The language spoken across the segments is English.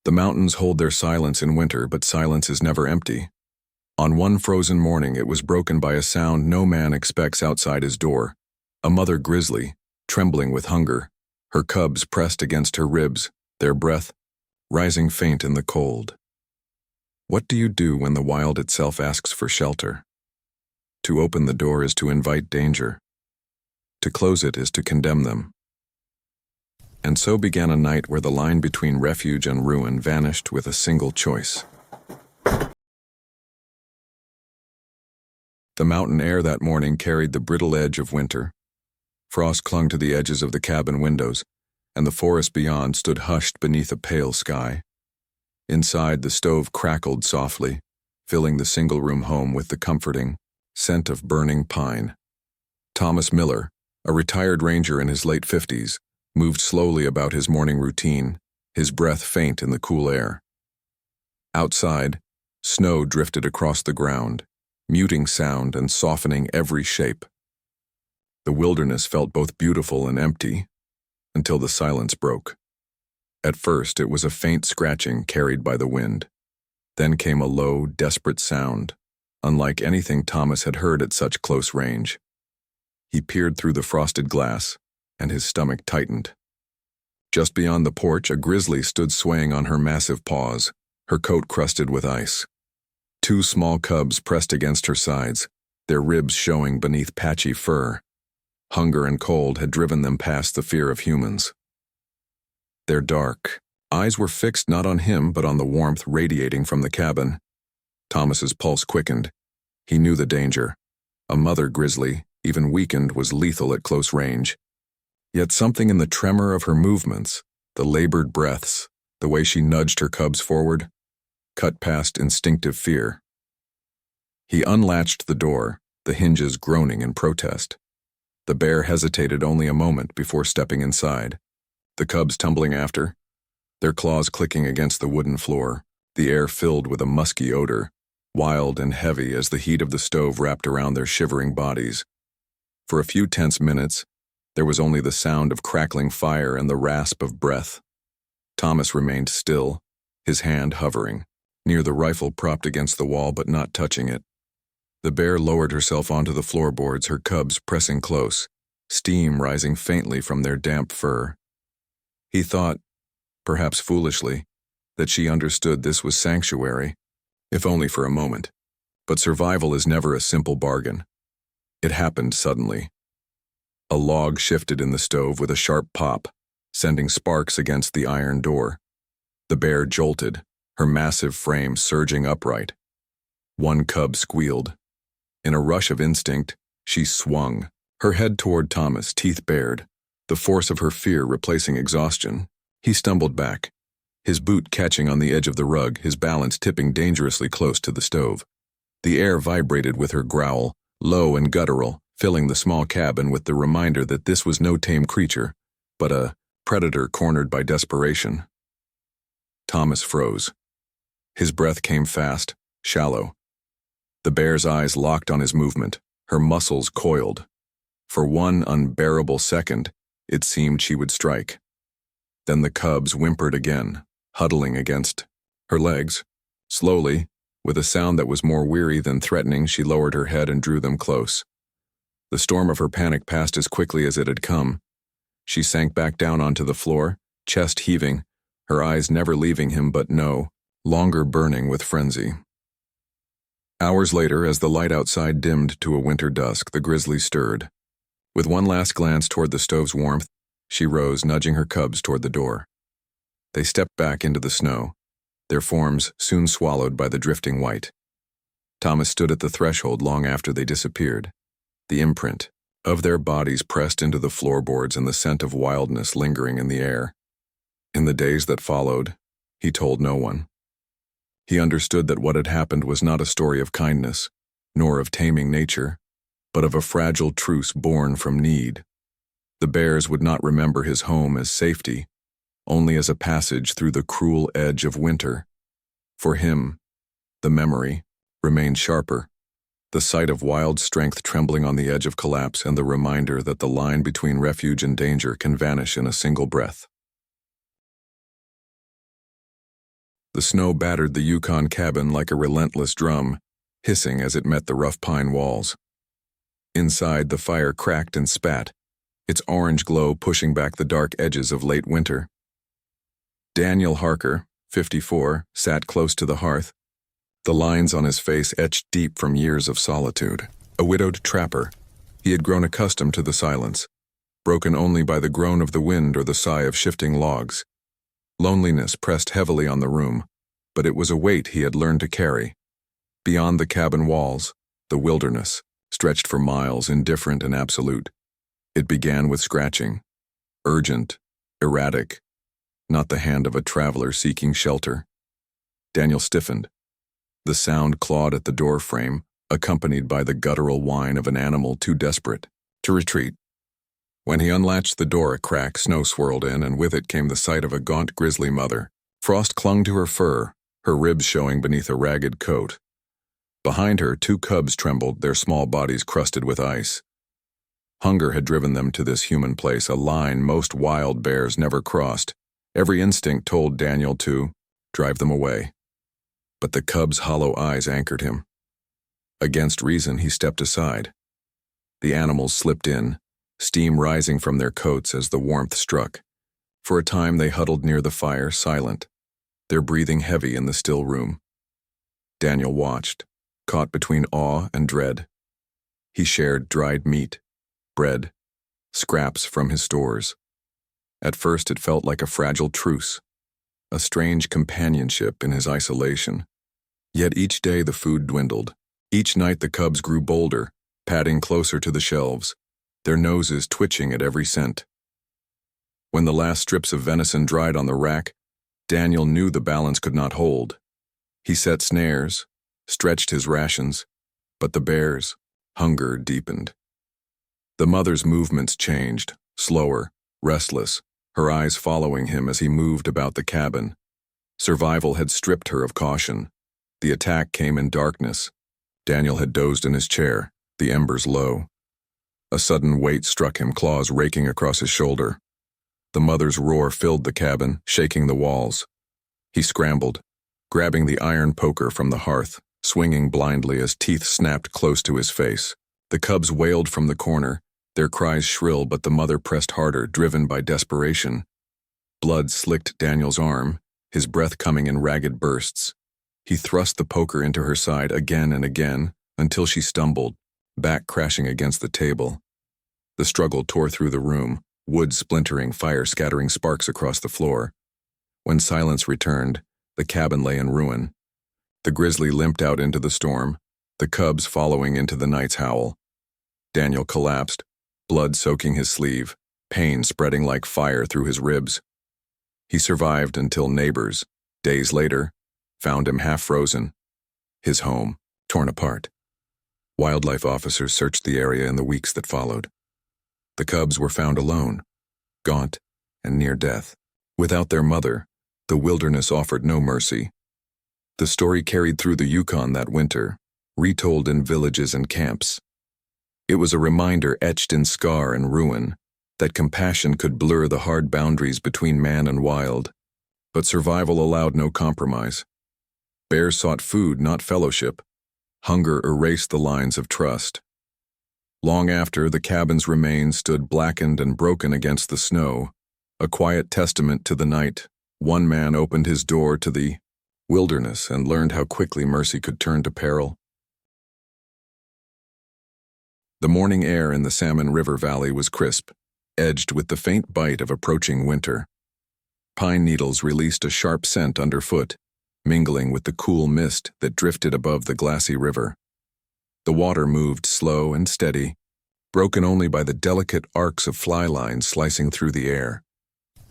The mountains hold their silence in winter, but silence is never empty. On one frozen morning, it was broken by a sound no man expects outside his door. A mother grizzly, trembling with hunger, her cubs pressed against her ribs, their breath rising faint in the cold. What do you do when the wild itself asks for shelter? To open the door is to invite danger. To close it is to condemn them. And so began a night where the line between refuge and ruin vanished with a single choice. The mountain air that morning carried the brittle edge of winter. Frost clung to the edges of the cabin windows, and the forest beyond stood hushed beneath a pale sky. Inside, the stove crackled softly, filling the single-room home with the comforting scent of burning pine. Thomas Miller, a retired ranger in his late 50s, moved slowly about his morning routine, his breath faint in the cool air. Outside, snow drifted across the ground, muting sound and softening every shape. The wilderness felt both beautiful and empty, until the silence broke. At first, it was a faint scratching carried by the wind. Then came a low, desperate sound, unlike anything Thomas had heard at such close range. He peered through the frosted glass, and his stomach tightened. Just beyond the porch, a grizzly stood swaying on her massive paws, her coat crusted with ice. Two small cubs pressed against her sides, their ribs showing beneath patchy fur. Hunger and cold had driven them past the fear of humans. Their dark eyes were fixed not on him but on the warmth radiating from the cabin. Thomas's pulse quickened. He knew the danger. A mother grizzly, even weakened, was lethal at close range. Yet something in the tremor of her movements, the labored breaths, the way she nudged her cubs forward, cut past instinctive fear. He unlatched the door, the hinges groaning in protest. The bear hesitated only a moment before stepping inside, the cubs tumbling after, their claws clicking against the wooden floor, the air filled with a musky odor, wild and heavy as the heat of the stove wrapped around their shivering bodies. For a few tense minutes, there was only the sound of crackling fire and the rasp of breath. Thomas remained still, his hand hovering, near the rifle propped against the wall but not touching it. The bear lowered herself onto the floorboards, her cubs pressing close, steam rising faintly from their damp fur. He thought, perhaps foolishly, that she understood this was sanctuary, if only for a moment. But survival is never a simple bargain. It happened suddenly. A log shifted in the stove with a sharp pop, sending sparks against the iron door. The bear jolted, her massive frame surging upright. One cub squealed. In a rush of instinct, she swung, her head toward Thomas, teeth bared, the force of her fear replacing exhaustion. He stumbled back, his boot catching on the edge of the rug, his balance tipping dangerously close to the stove. The air vibrated with her growl, low and guttural, filling the small cabin with the reminder that this was no tame creature, but a predator cornered by desperation. Thomas froze. His breath came fast, shallow. The bear's eyes locked on his movement, her muscles coiled. For one unbearable second, it seemed she would strike. Then the cubs whimpered again, huddling against her legs. Slowly, with a sound that was more weary than threatening, she lowered her head and drew them close. The storm of her panic passed as quickly as it had come. She sank back down onto the floor, chest heaving, her eyes never leaving him but no longer burning with frenzy. Hours later, as the light outside dimmed to a winter dusk, the grizzly stirred. With one last glance toward the stove's warmth, she rose, nudging her cubs toward the door. They stepped back into the snow, their forms soon swallowed by the drifting white. Thomas stood at the threshold long after they disappeared, the imprint of their bodies pressed into the floorboards and the scent of wildness lingering in the air. In the days that followed, he told no one. He understood that what had happened was not a story of kindness, nor of taming nature, but of a fragile truce born from need. The bears would not remember his home as safety, only as a passage through the cruel edge of winter. For him, the memory remained sharper, the sight of wild strength trembling on the edge of collapse and the reminder that the line between refuge and danger can vanish in a single breath. The snow battered the Yukon cabin like a relentless drum, hissing as it met the rough pine walls. Inside, the fire cracked and spat, its orange glow pushing back the dark edges of late winter. Daniel Harker, 54, sat close to the hearth, the lines on his face etched deep from years of solitude. A widowed trapper, he had grown accustomed to the silence, broken only by the groan of the wind or the sigh of shifting logs. Loneliness pressed heavily on the room, but it was a weight he had learned to carry. Beyond the cabin walls, the wilderness stretched for miles, indifferent and absolute. It began with scratching, urgent, erratic, not the hand of a traveler seeking shelter. Daniel stiffened. The sound clawed at the door frame, accompanied by the guttural whine of an animal too desperate to retreat. When he unlatched the door, a crack, snow swirled in, and with it came the sight of a gaunt grizzly mother. Frost clung to her fur, her ribs showing beneath a ragged coat. Behind her, 2 cubs trembled, their small bodies crusted with ice. Hunger had driven them to this human place, a line most wild bears never crossed. Every instinct told Daniel to drive them away. But the cubs' hollow eyes anchored him. Against reason, he stepped aside. The animals slipped in, steam rising from their coats as the warmth struck. For a time they huddled near the fire, silent, their breathing heavy in the still room. Daniel watched, caught between awe and dread. He shared dried meat, bread, scraps from his stores. At first it felt like a fragile truce, a strange companionship in his isolation. Yet each day the food dwindled. Each night the cubs grew bolder, padding closer to the shelves, their noses twitching at every scent. When the last strips of venison dried on the rack, Daniel knew the balance could not hold. He set snares, stretched his rations, but the bears' hunger deepened. The mother's movements changed, slower, restless, her eyes following him as he moved about the cabin. Survival had stripped her of caution. The attack came in darkness. Daniel had dozed in his chair, the embers low. A sudden weight struck him, claws raking across his shoulder. The mother's roar filled the cabin, shaking the walls. He scrambled, grabbing the iron poker from the hearth, swinging blindly as teeth snapped close to his face. The cubs wailed from the corner, their cries shrill, but the mother pressed harder, driven by desperation. Blood slicked Daniel's arm, his breath coming in ragged bursts. He thrust the poker into her side again and again, until she stumbled, back crashing against the table. The struggle tore through the room, wood splintering, fire scattering sparks across the floor. When silence returned, the cabin lay in ruin. The grizzly limped out into the storm, the cubs following into the night's howl. Daniel collapsed, blood soaking his sleeve, pain spreading like fire through his ribs. He survived until neighbors, days later, found him half frozen, his home torn apart. Wildlife officers searched the area in the weeks that followed. The cubs were found alone, gaunt and near death. Without their mother, the wilderness offered no mercy. The story carried through the Yukon that winter, retold in villages and camps. It was a reminder etched in scar and ruin that compassion could blur the hard boundaries between man and wild. But survival allowed no compromise. Bears sought food, not fellowship. Hunger erased the lines of trust. Long after, the cabin's remains stood blackened and broken against the snow, a quiet testament to the night. One man opened his door to the wilderness and learned how quickly mercy could turn to peril. The morning air in the Salmon River Valley was crisp, edged with the faint bite of approaching winter. Pine needles released a sharp scent underfoot, mingling with the cool mist that drifted above the glassy river. The water moved slow and steady, broken only by the delicate arcs of fly lines slicing through the air.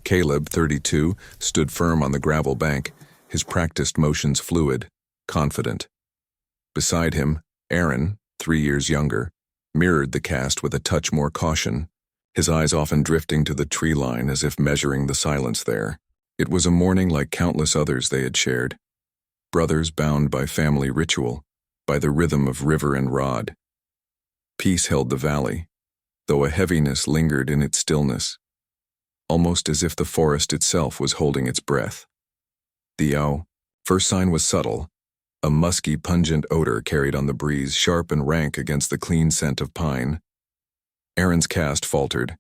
Caleb, 32, stood firm on the gravel bank, his practiced motions fluid, confident. Beside him, Aaron, 3 years younger, mirrored the cast with a touch more caution, his eyes often drifting to the tree line as if measuring the silence there. It was a morning like countless others they had shared. Brothers bound by family ritual, by the rhythm of river and rod. Peace held the valley, though a heaviness lingered in its stillness, almost as if the forest itself was holding its breath. The owl, First sign was subtle. A musky, pungent odor carried on the breeze, sharp and rank against the clean scent of pine. Aaron's cast faltered.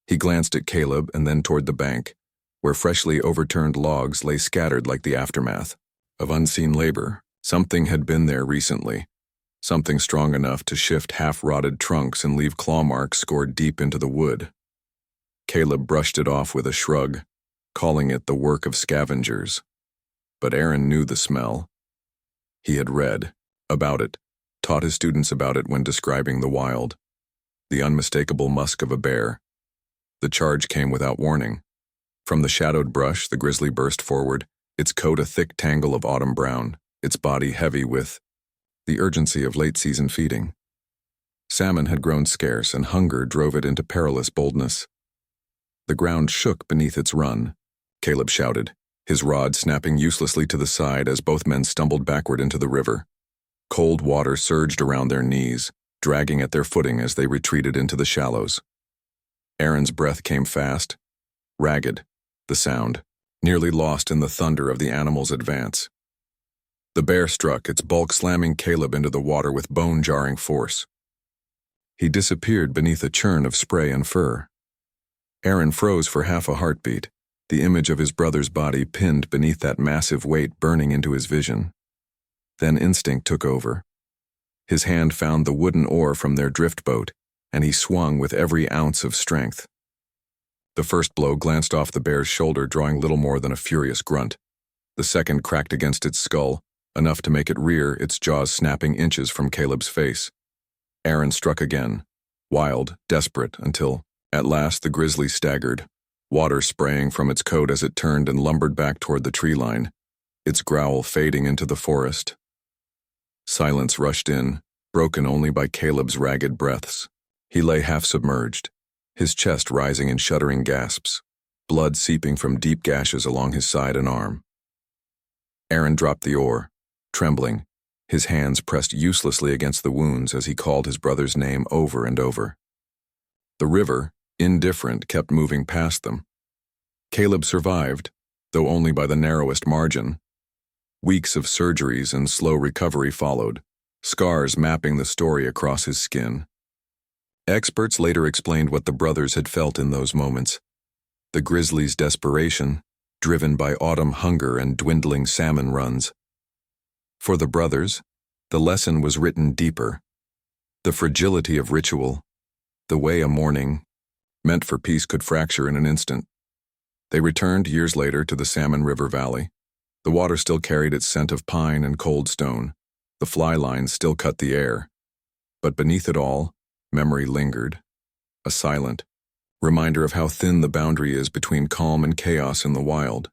He glanced at Caleb and then toward the bank, where freshly overturned logs lay scattered like the aftermath of unseen labor. Something had been there recently, something strong enough to shift half-rotted trunks and leave claw marks scored deep into the wood. Caleb brushed it off with a shrug, calling it the work of scavengers. But Aaron knew the smell. He had read about it, taught his students about it when describing the wild. The unmistakable musk of a bear. The charge came without warning. From the shadowed brush, the grizzly burst forward, its coat a thick tangle of autumn brown, its body heavy with the urgency of late-season feeding. Salmon had grown scarce, and hunger drove it into perilous boldness. The ground shook beneath its run. Caleb shouted, his rod snapping uselessly to the side as both men stumbled backward into the river. Cold water surged around their knees, dragging at their footing as they retreated into the shallows. Aaron's breath came fast, ragged, the sound, nearly lost in the thunder of the animal's advance. The bear struck, its bulk slamming Caleb into the water with bone-jarring force. He disappeared beneath a churn of spray and fur. Aaron froze for half a heartbeat, the image of his brother's body pinned beneath that massive weight burning into his vision. Then instinct took over. His hand found the wooden oar from their drift boat, and he swung with every ounce of strength. The first blow glanced off the bear's shoulder, drawing little more than a furious grunt. The second cracked against its skull, enough to make it rear, its jaws snapping inches from Caleb's face. Aaron struck again, wild, desperate, until, at last, the grizzly staggered, water spraying from its coat as it turned and lumbered back toward the tree line, its growl fading into the forest. Silence rushed in, broken only by Caleb's ragged breaths. He lay half-submerged, his chest rising in shuddering gasps, blood seeping from deep gashes along his side and arm. Aaron dropped the oar, trembling, his hands pressed uselessly against the wounds as he called his brother's name over and over. The river, indifferent, kept moving past them. Caleb survived, though only by the narrowest margin. Weeks of surgeries and slow recovery followed, scars mapping the story across his skin. Experts later explained what the brothers had felt in those moments. The grizzly's desperation, driven by autumn hunger and dwindling salmon runs. For the brothers, the lesson was written deeper. The fragility of ritual, the way a morning, meant for peace, could fracture in an instant. They returned years later to the Salmon River Valley. The water still carried its scent of pine and cold stone. The fly lines still cut the air. But beneath it all, memory lingered, a silent reminder of how thin the boundary is between calm and chaos in the wild.